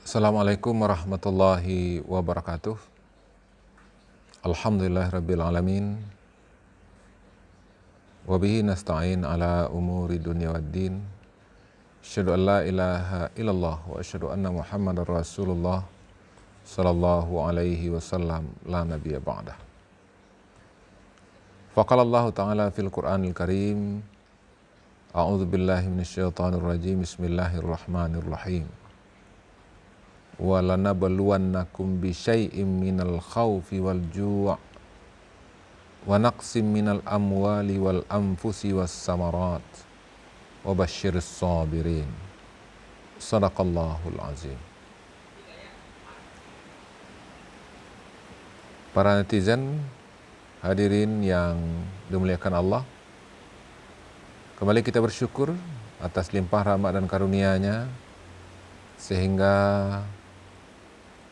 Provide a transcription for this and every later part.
Assalamualaikum warahmatullahi wabarakatuh. Alhamdulillah rabbil alamin. Wabihi nasta'in ala umuri dunya waddin. Asyhadu an la ilaha illallah wa asyhadu anna Muhammadar Rasulullah sallallahu alaihi wasallam la nabiyya ba'dah. Faqala Allah Ta'ala fil Qur'anil Karim. A'udzu billahi minasyaitonir rajim. Bismillahirrahmanirrahim. Walanabluwannakum bisyai'im minal khawfi wal ju' wa naqsim minal amwali wal anfusi was samarat wa basyiris sabirin. Sadaqallahul azim. Para netizen, hadirin yang dimuliakan Allah, kembali kita bersyukur atas limpah rahmat dan karunia-Nya sehingga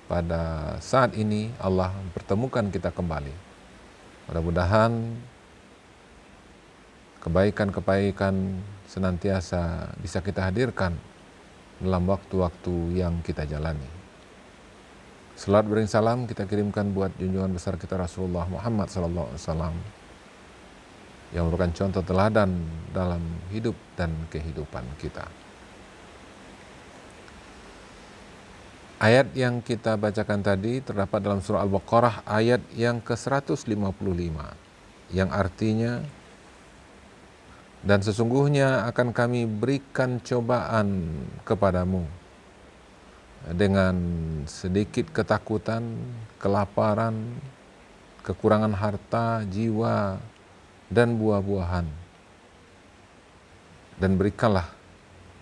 pada saat ini Allah pertemukan kita kembali. Mudah-mudahan kebaikan-kebaikan senantiasa bisa kita hadirkan dalam waktu-waktu yang kita jalani. Salat bering salam kita kirimkan buat junjungan besar kita Rasulullah Muhammad SAW yang merupakan contoh teladan dalam hidup dan kehidupan kita. Ayat yang kita bacakan tadi terdapat dalam surah Al-Baqarah ayat yang ke-155 yang artinya, dan sesungguhnya akan kami berikan cobaan kepadamu dengan sedikit ketakutan, kelaparan, kekurangan harta, jiwa, dan buah-buahan. Dan berikanlah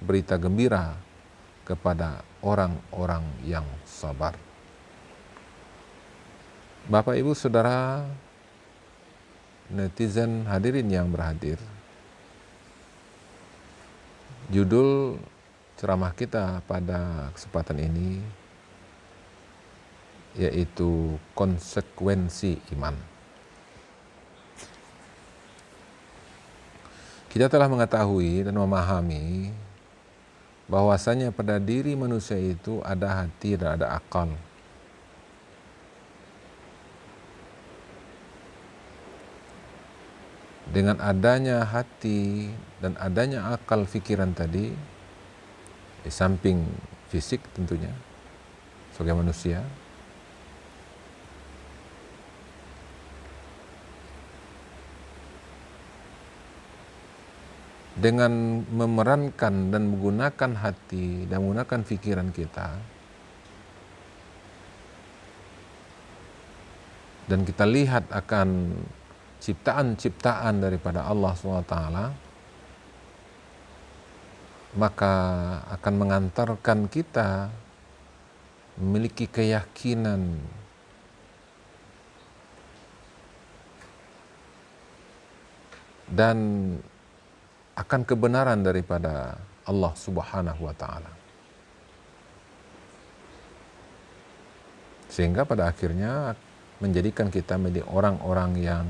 berita gembira kepada orang-orang yang sabar. Bapak, Ibu, Saudara, netizen hadirin yang berhadir, judul ceramah kita pada kesempatan ini yaitu konsekuensi iman. Kita telah mengetahui dan memahami bahwasanya pada diri manusia itu ada hati dan ada akal. Dengan adanya hati dan adanya akal fikiran tadi, di samping fisik tentunya sebagai manusia, dengan memerankan dan menggunakan hati dan menggunakan pikiran kita, dan kita lihat akan ciptaan-ciptaan daripada Allah SWT, maka akan mengantarkan kita memiliki keyakinan dan akan kebenaran daripada Allah Subhanahu wa Ta'ala, sehingga pada akhirnya menjadikan kita menjadi orang-orang yang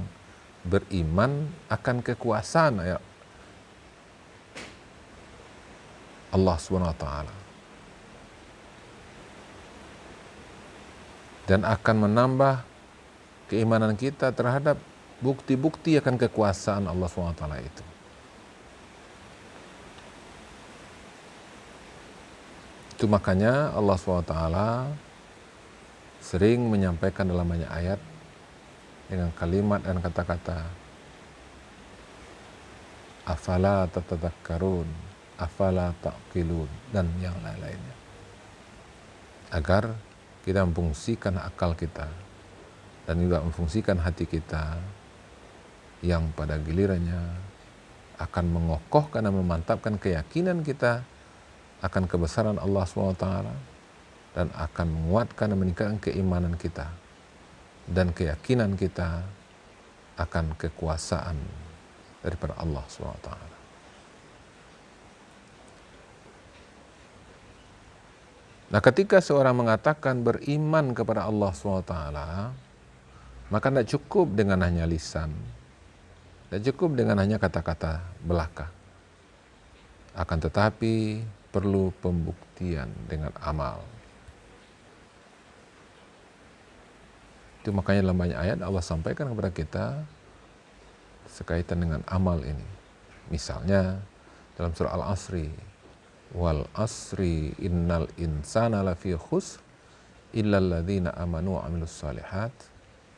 beriman akan kekuasaan Allah Subhanahu wa Ta'ala, dan akan menambah keimanan kita terhadap bukti-bukti akan kekuasaan Allah Subhanahu wa Ta'ala itu. Itu makanya Allah SWT sering menyampaikan dalam banyak ayat dengan kalimat dan kata-kata afala tatadzakkarun, afala taqilun, dan yang lain-lainnya, agar kita memfungsikan akal kita dan juga memfungsikan hati kita yang pada gilirannya akan mengokohkan dan memantapkan keyakinan kita akan kebesaran Allah SWT dan akan menguatkan dan meningkatkan keimanan kita dan keyakinan kita akan kekuasaan daripada Allah SWT. Nah, ketika seorang mengatakan beriman kepada Allah SWT, maka tidak cukup dengan hanya lisan, tidak cukup dengan hanya kata-kata belaka, akan tetapi perlu pembuktian dengan amal. Itu makanya dalam banyak ayat Allah sampaikan kepada kita sekaitan dengan amal ini. Misalnya dalam surah Al-Asri, wal asri innal insana lafi khusr illal ladzina amanu wa amilus solihat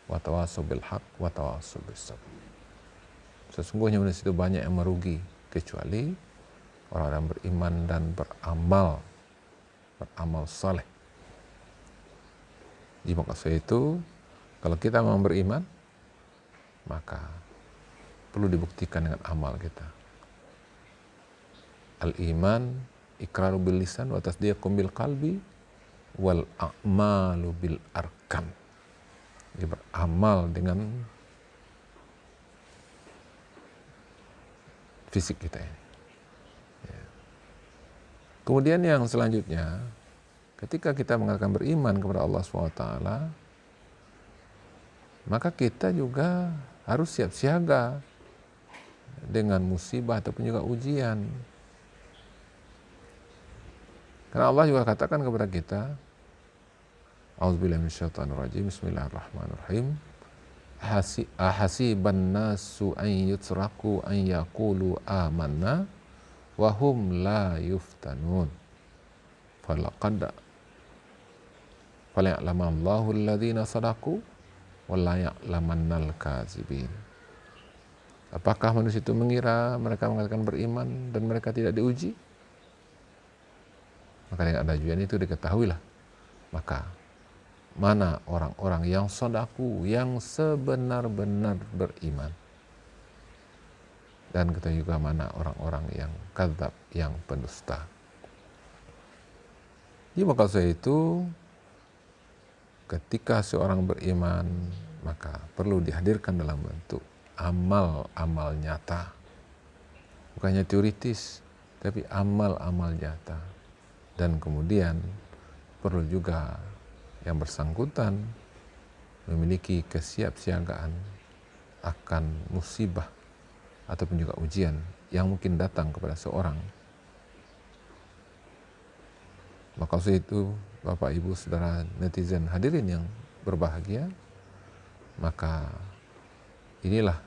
wa tawassaw bil haqq wa tawassaw bis sabr. Sesungguhnya manusia itu banyak yang merugi kecuali orang-orang beriman dan beramal saleh. Jadi maksud itu, kalau kita mau beriman, maka perlu dibuktikan dengan amal kita. Al-iman iqraru bil lisan wa tasdiqu bil qalbi wal a'malu bil arkan. Jadi beramal dengan fisik kita ini. Ya. Kemudian yang selanjutnya, ketika kita mengatakan beriman kepada Allah SWT, maka kita juga harus siap siaga dengan musibah ataupun juga ujian. Karena Allah juga katakan kepada kita, A'udzubillahi minasyaitonirrajim, bismillahirrahmanirrahim, ahasiban nasu an yutraku an yaqulu amanna wa hum la yuftanun falaqad falya'lamallahu alladhina sadaqu wa la ya'lamannal kadzibin. Apakah manusia itu mengira mereka mengatakan beriman dan mereka tidak diuji? Maka dengan ada ujian itu diketahuilah, maka mana orang-orang yang sodaku, yang sebenar-benar beriman. Dan kita juga mana orang-orang yang kadzab, yang pendusta. Jadi maka saya itu, ketika seorang beriman, maka perlu dihadirkan dalam bentuk amal-amal nyata. Bukannya teoritis, tapi amal-amal nyata. Dan kemudian perlu juga yang bersangkutan memiliki kesiapsiagaan akan musibah ataupun juga ujian yang mungkin datang kepada seorang. Maka itu Bapak Ibu Saudara netizen hadirin yang berbahagia, maka inilah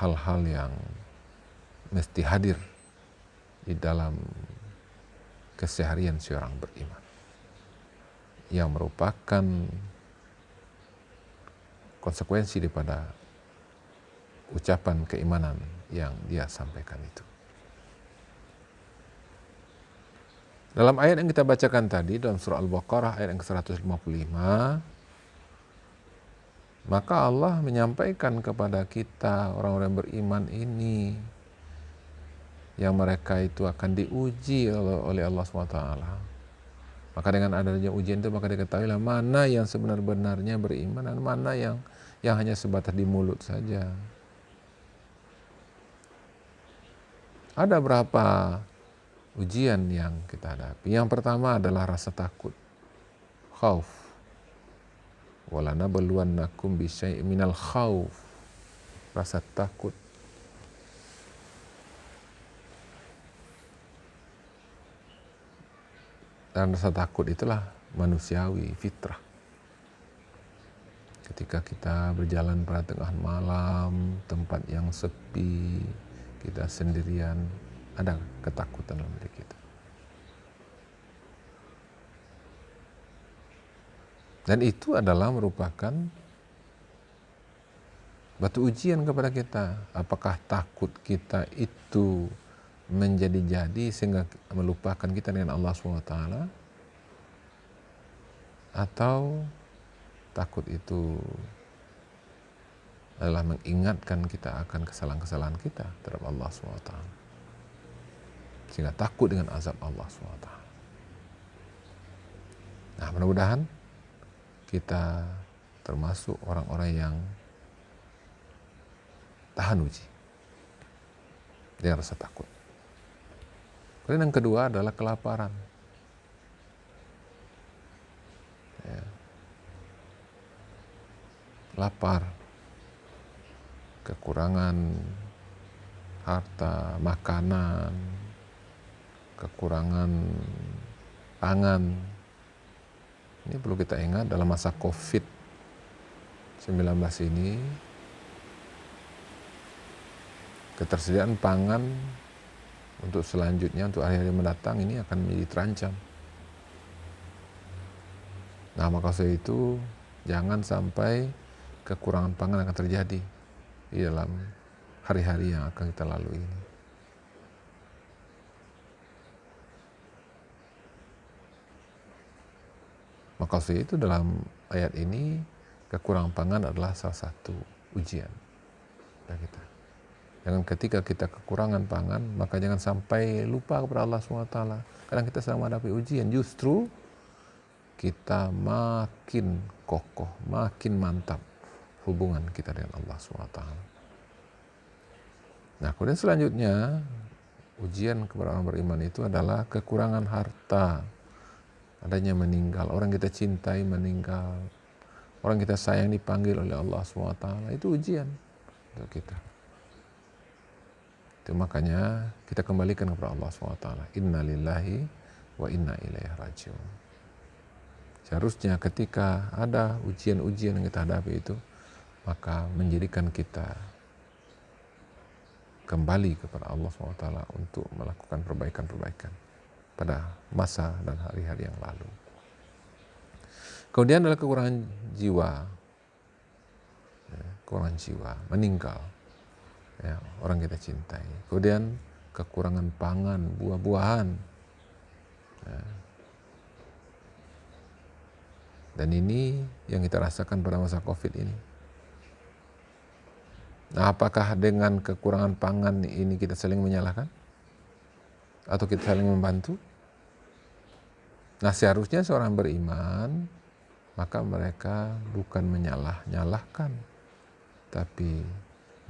hal-hal yang mesti hadir di dalam keseharian seorang beriman, yang merupakan konsekuensi daripada ucapan keimanan yang dia sampaikan itu. Dalam ayat yang kita bacakan tadi, dalam surah Al-Baqarah ayat yang ke-155, maka Allah menyampaikan kepada kita, orang-orang beriman ini, yang mereka itu akan diuji oleh Allah SWT. Maka dengan adanya ujian itu, maka diketahuilah mana yang sebenar-benarnya beriman dan mana yang hanya sebatas di mulut saja. Ada berapa ujian yang kita hadapi? Yang pertama adalah rasa takut, khauf. Walanabluwannakum bisyai'in minal khauf, rasa takut. Dan rasa takut itulah manusiawi, fitrah. Ketika kita berjalan pada tengah malam, tempat yang sepi, kita sendirian, ada ketakutan dalam diri kita. Dan itu adalah merupakan batu ujian kepada kita. Apakah takut kita itu menjadi-jadi sehingga melupakan kita dengan Allah SWT, atau takut itu adalah mengingatkan kita akan kesalahan-kesalahan kita terhadap Allah SWT, sehingga takut dengan azab Allah SWT. Nah, mudah-mudahan kita termasuk orang-orang yang tahan uji dengan rasa takut. Kemudian yang kedua adalah kelaparan. Ya. Lapar, kekurangan harta, makanan, kekurangan pangan, Ini perlu kita ingat dalam masa COVID-19 ini, ketersediaan pangan untuk selanjutnya, untuk hari-hari mendatang ini akan menjadi terancam. Nah, maka sebab itu jangan sampai kekurangan pangan akan terjadi di dalam hari-hari yang akan kita lalui ini. Maka sebab itu dalam ayat ini kekurangan pangan adalah salah satu ujian bagi kita. Jangan ketika kita kekurangan pangan, maka jangan sampai lupa kepada Allah SWT. Kadang kita sedang menghadapi ujian, justru kita makin kokoh, makin mantap hubungan kita dengan Allah SWT. Nah, kemudian selanjutnya, ujian kepada orang beriman itu adalah kekurangan harta. Adanya meninggal, orang kita cintai meninggal, orang kita sayang dipanggil oleh Allah SWT, itu ujian untuk kita. Itu makanya kita kembalikan kepada Allah SWT. Inna lillahi wa inna ilaihi rajiun. Seharusnya ketika ada ujian-ujian yang kita hadapi itu, maka menjadikan kita kembali kepada Allah SWT untuk melakukan perbaikan-perbaikan pada masa dan hari-hari yang lalu. Kemudian adalah kekurangan jiwa, kekurangan jiwa, meninggal, ya, orang kita cintai. Kemudian kekurangan pangan, buah-buahan, ya. Dan ini yang kita rasakan pada masa COVID ini. Nah, apakah dengan kekurangan pangan ini kita saling menyalahkan? Atau kita saling membantu? Nah, seharusnya seorang beriman, maka mereka bukan menyalah-nyalahkan, tapi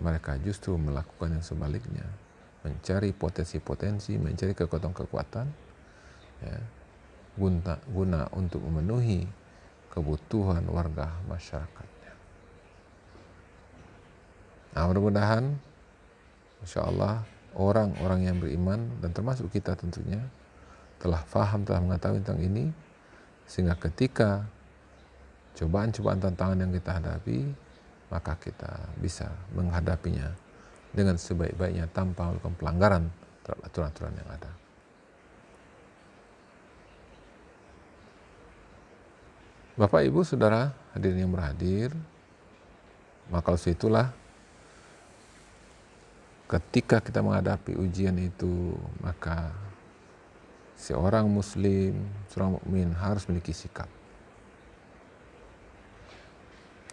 mereka justru melakukan yang sebaliknya, mencari potensi-potensi, mencari kekuatan-kekuatan, ya, guna untuk memenuhi kebutuhan warga masyarakatnya. Nah, mudah-mudahan insya Allah orang-orang yang beriman dan termasuk kita tentunya telah faham, telah mengetahui tentang ini, sehingga ketika cobaan-cobaan tantangan yang kita hadapi, maka kita bisa menghadapinya dengan sebaik-baiknya tanpa melakukan pelanggaran terhadap aturan-aturan yang ada. Bapak, Ibu, Saudara, hadirin yang berhadir, maka situlah ketika kita menghadapi ujian itu, maka seorang muslim, seorang mukmin harus memiliki sikap.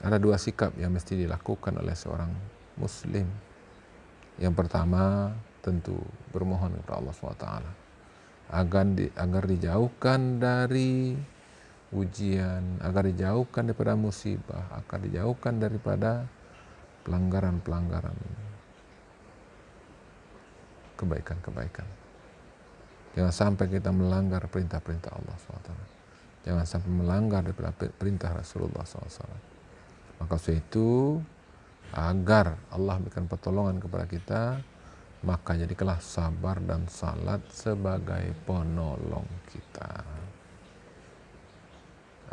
Ada dua sikap yang mesti dilakukan oleh seorang muslim. Yang pertama, tentu bermohon kepada Allah SWT agar dijauhkan dari ujian, agar dijauhkan daripada musibah, agar dijauhkan daripada pelanggaran-pelanggaran kebaikan-kebaikan. Jangan sampai kita melanggar perintah-perintah Allah SWT. Jangan sampai melanggar daripada perintah Rasulullah SAW. Maka itu agar Allah berikan pertolongan kepada kita, maka jadikanlah sabar dan salat sebagai penolong kita.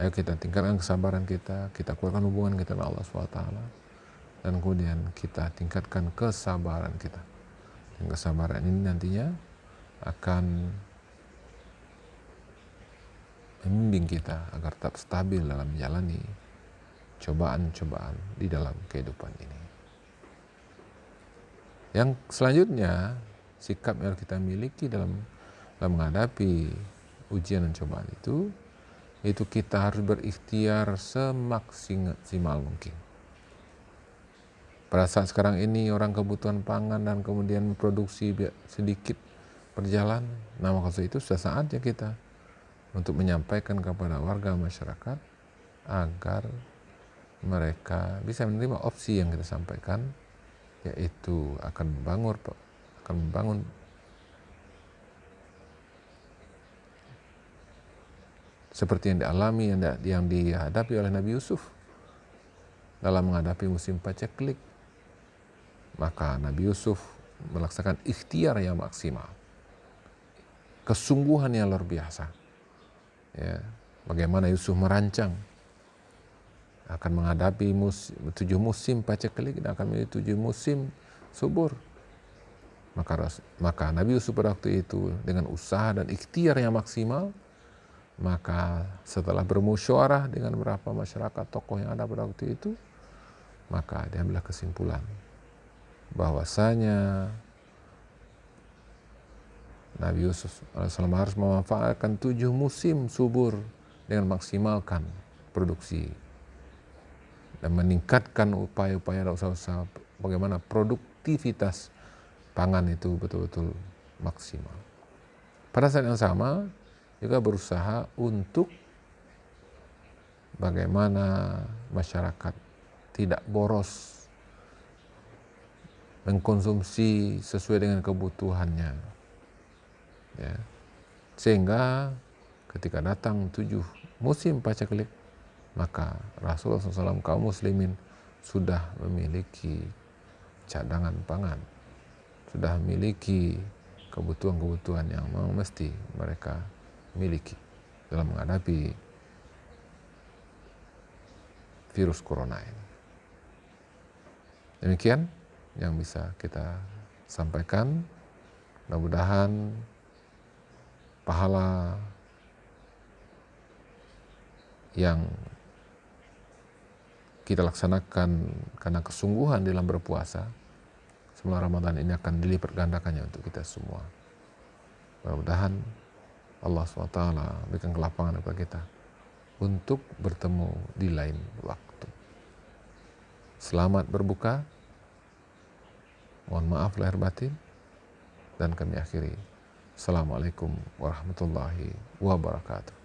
Ayo kita tingkatkan kesabaran kita kuatkan hubungan kita dengan Allah SWT, dan kemudian kita tingkatkan kesabaran kita. Dan kesabaran ini nantinya akan membimbing kita agar tetap stabil dalam menjalani cobaan-cobaan di dalam kehidupan ini. Yang selanjutnya, sikap yang kita miliki dalam menghadapi ujian dan cobaan itu kita harus berikhtiar semaksimal mungkin. Pada saat sekarang ini orang kebutuhan pangan dan kemudian produksi sedikit berjalan, nah maka itu sudah saatnya kita untuk menyampaikan kepada warga masyarakat agar mereka bisa menerima opsi yang kita sampaikan, yaitu akan membangun seperti yang dialami, yang dihadapi oleh Nabi Yusuf dalam menghadapi musim paceklik. Maka Nabi Yusuf melaksanakan ikhtiar yang maksimal, kesungguhan yang luar biasa, ya, bagaimana Yusuf merancang akan menghadapi 7 musim paceklik dan akan menjadi 7 musim subur. Maka Nabi Yusuf pada waktu itu dengan usaha dan ikhtiar yang maksimal, maka setelah bermusyawarah dengan beberapa masyarakat tokoh yang ada pada waktu itu, maka diambil kesimpulan bahwasanya Nabi Yusuf alaihissalam harus memanfaatkan 7 musim subur dengan maksimalkan produksi dan meningkatkan upaya-upaya dan usaha-usaha bagaimana produktivitas pangan itu betul-betul maksimal. Pada saat yang sama juga berusaha untuk bagaimana masyarakat tidak boros mengkonsumsi sesuai dengan kebutuhannya, ya. Sehingga ketika datang 7 musim paceklik, maka Rasulullah SAW kaum muslimin sudah memiliki cadangan pangan, sudah memiliki kebutuhan-kebutuhan yang memang mesti mereka miliki dalam menghadapi virus corona ini. Demikian yang bisa kita sampaikan. Mudah-mudahan pahala yang kita laksanakan karena kesungguhan dalam berpuasa selama Ramadan ini akan dilipat gandakannya untuk kita semua. Mudah-mudahan Allah SWT berikan kelapangan kepada kita untuk bertemu di lain waktu. Selamat berbuka. Mohon maaf lahir batin. Dan kami akhiri. Assalamualaikum warahmatullahi wabarakatuh.